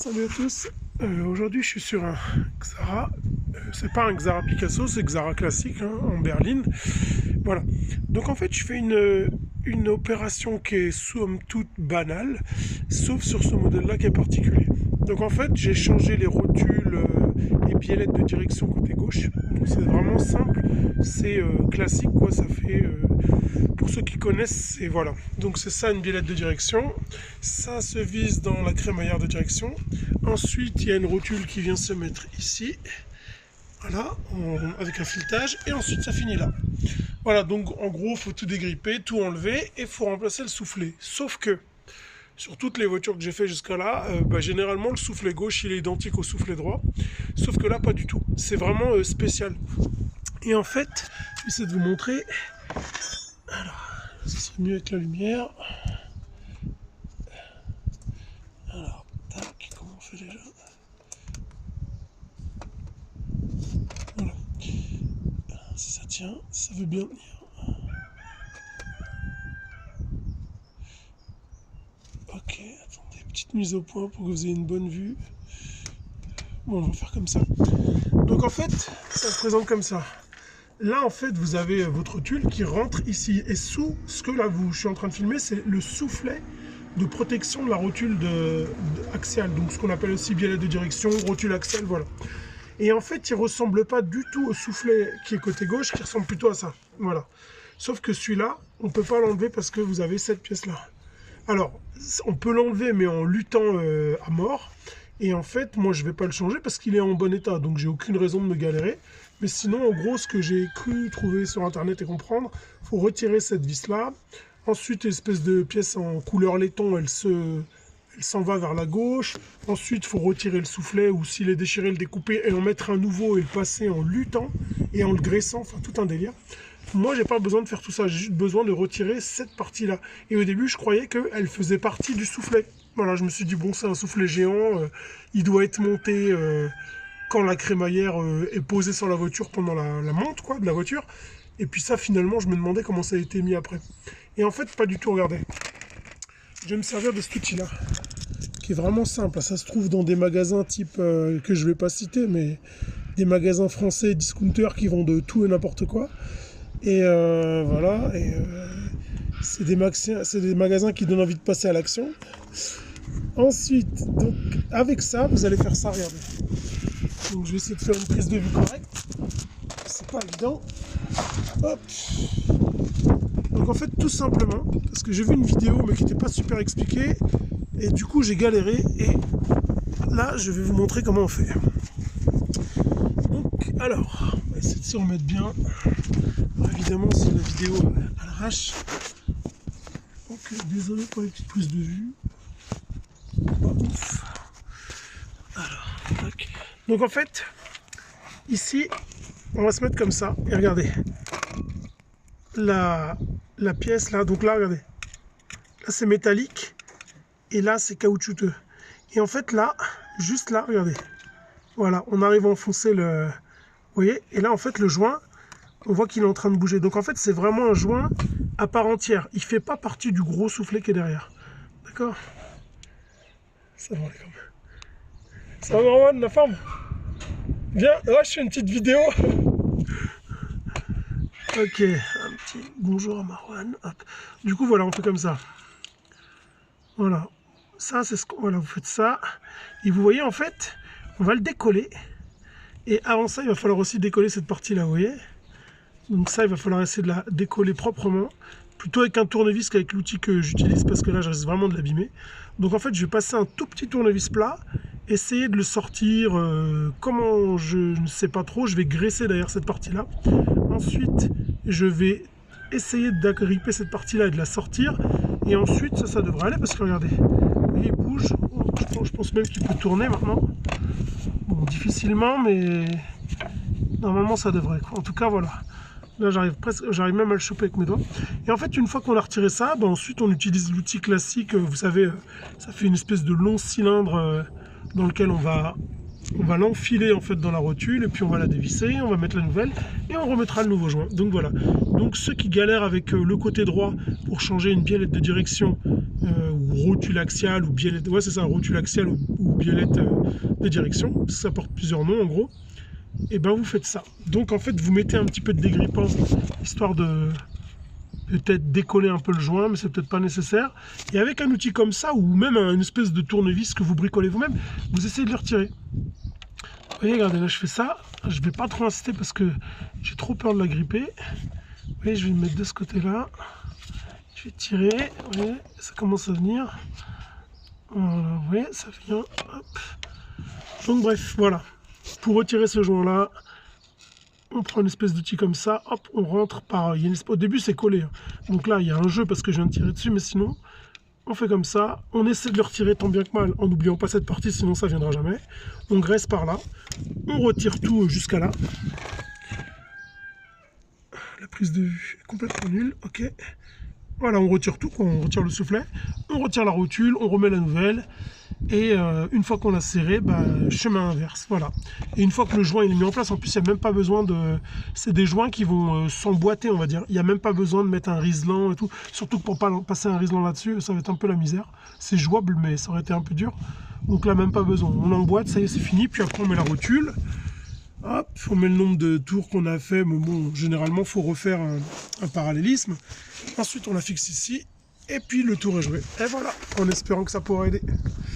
Salut à tous, aujourd'hui je suis sur un Xara, c'est pas un Xara Picasso, c'est Xara classique hein, en berline. Voilà, donc en fait je fais une opération qui est somme toute banale, sauf sur ce modèle là qui est particulier. Donc en fait j'ai changé les rotules et biellettes de direction côté gauche, donc c'est vraiment simple, c'est classique quoi, ça fait... pour ceux qui connaissent, c'est voilà. Donc c'est ça une biellette de direction. Ça se vise dans la crémaillère de direction. Ensuite, il y a une rotule qui vient se mettre ici. Voilà, avec un filetage. Et ensuite, ça finit là. Voilà, donc en gros, il faut tout dégripper, tout enlever et il faut remplacer le soufflet. Sauf que, sur toutes les voitures que j'ai fait jusqu'à là, généralement, le soufflet gauche, il est identique au soufflet droit. Sauf que là, pas du tout. C'est vraiment spécial. Et en fait, j'essaie de vous montrer... Alors, ça serait mieux avec la lumière. Alors, tac, comment on fait déjà? Voilà. Si ça tient, ça veut bien tenir. Ok, attendez, petite mise au point pour que vous ayez une bonne vue. Bon, on va faire comme ça. Donc en fait, ça se présente comme ça. Là, en fait, vous avez votre tulle qui rentre ici. Et sous ce que là, je suis en train de filmer, c'est le soufflet de protection de la rotule axiale. Donc, ce qu'on appelle aussi biellette de direction, rotule axiale, voilà. Et en fait, il ne ressemble pas du tout au soufflet qui est côté gauche, qui ressemble plutôt à ça. Voilà. Sauf que celui-là, on ne peut pas l'enlever parce que vous avez cette pièce-là. Alors, on peut l'enlever, mais en luttant à mort. Et en fait, moi, je ne vais pas le changer parce qu'il est en bon état. Donc, j'ai aucune raison de me galérer. Mais sinon, en gros, ce que j'ai cru trouver sur Internet et comprendre, il faut retirer cette vis-là. Ensuite, une espèce de pièce en couleur laiton, elle s'en va vers la gauche. Ensuite, il faut retirer le soufflet ou s'il est déchiré, le découper et en mettre un nouveau et le passer en luttant et en le graissant. Enfin, tout un délire. Moi, j'ai pas besoin de faire tout ça. J'ai juste besoin de retirer cette partie-là. Et au début, je croyais qu'elle faisait partie du soufflet. Voilà, je me suis dit, bon, c'est un soufflet géant. Il doit être monté... quand la crémaillère est posée sur la voiture pendant la monte quoi, de la voiture. Et puis ça, finalement, je me demandais comment ça a été mis après. Et en fait, pas du tout, regardez. Je vais me servir de cet outil-là, qui est vraiment simple. Ça se trouve dans des magasins type, que je vais pas citer, mais des magasins français, discounters, qui vendent de tout et n'importe quoi. Et voilà, et c'est des magasins qui donnent envie de passer à l'action. Ensuite, donc, avec ça, vous allez faire ça, regardez. Donc je vais essayer de faire une prise de vue correcte. C'est pas évident. Hop. Donc en fait tout simplement, parce que j'ai vu une vidéo mais qui n'était pas super expliquée, et du coup j'ai galéré, et là je vais vous montrer comment on fait. Donc alors, on va essayer de s'y remettre bien. Alors, évidemment si la vidéo elle arrache. Donc désolé pour les petites prises de vue. Ouf. Alors, tac. Donc en fait, ici, on va se mettre comme ça. Et regardez, la pièce là, donc là, regardez. Là, c'est métallique. Et là, c'est caoutchouteux. Et en fait, là, juste là, regardez. Voilà, on arrive à enfoncer le... Vous voyez? Et là, en fait, le joint, on voit qu'il est en train de bouger. Donc en fait, c'est vraiment un joint à part entière. Il ne fait pas partie du gros soufflet qui est derrière. D'accord? Ça va, les gars. Ça va, Marwan, la forme? Viens, ouais, je fais une petite vidéo. Ok, un petit bonjour à Marwan. Hop. Du coup, voilà, on fait comme ça. Voilà. Ça, c'est ce que... Voilà, vous faites ça. Et vous voyez, en fait, on va le décoller. Et avant ça, il va falloir aussi décoller cette partie-là, vous voyez? Donc ça, il va falloir essayer de la décoller proprement. Plutôt avec un tournevis qu'avec l'outil que j'utilise, parce que là, je risque vraiment de l'abîmer. Donc en fait, je vais passer un tout petit tournevis plat. Essayer de le sortir, comment je ne sais pas trop, je vais graisser derrière cette partie-là. Ensuite, je vais essayer d'agripper cette partie-là et de la sortir. Et ensuite, ça devrait aller parce que regardez, il bouge. Je pense même qu'il peut tourner maintenant. Bon, difficilement, mais normalement ça devrait. En tout cas, voilà. Là, j'arrive même à le choper avec mes doigts. Et en fait, une fois qu'on a retiré ça, ensuite on utilise l'outil classique. Vous savez, ça fait une espèce de long cylindre dans lequel on va on va l'enfiler en fait dans la rotule et puis on va la dévisser, on va mettre la nouvelle et on remettra le nouveau joint. Donc voilà. Donc ceux qui galèrent avec le côté droit pour changer une biellette de direction ou rotule axiale ou biellette, ouais c'est ça, rotule axiale ou biellette de direction, ça porte plusieurs noms en gros. Et ben vous faites ça. Donc en fait vous mettez un petit peu de dégrippant histoire de peut-être décoller un peu le joint, mais c'est peut-être pas nécessaire. Et avec un outil comme ça, ou même une espèce de tournevis que vous bricolez vous-même, vous essayez de le retirer. Vous voyez, regardez, là je fais ça. Je vais pas trop insister parce que j'ai trop peur de la gripper. Vous voyez, je vais le mettre de ce côté-là. Je vais tirer. Vous voyez, ça commence à venir. Voilà, vous voyez, ça vient. Hop. Donc bref, voilà. Pour retirer ce joint-là, on prend une espèce d'outil comme ça, hop, on rentre par... Au début, c'est collé. Hein. Donc là, il y a un jeu parce que je viens de tirer dessus, mais sinon, on fait comme ça. On essaie de le retirer tant bien que mal, en n'oubliant pas cette partie, sinon ça ne viendra jamais. On graisse par là. On retire tout jusqu'à là. La prise de vue est complètement nulle. Ok. Voilà, on retire tout, on retire le soufflet, on retire la rotule, on remet la nouvelle. Et une fois qu'on l'a serré, bah, chemin inverse, voilà. Et une fois que le joint il est mis en place, en plus il n'y a même pas besoin de... C'est des joints qui vont s'emboîter, on va dire. Il n'y a même pas besoin de mettre un riselant et tout. Surtout que pour pas passer un riselant là-dessus, ça va être un peu la misère. C'est jouable, mais ça aurait été un peu dur. Donc là, même pas besoin. On l'emboîte, ça y est, c'est fini. Puis après, on met la rotule. Hop, on met le nombre de tours qu'on a fait. Mais bon, généralement, il faut refaire un parallélisme. Ensuite, on la fixe ici. Et puis, le tour est joué. Et voilà, en espérant que ça pourra aider.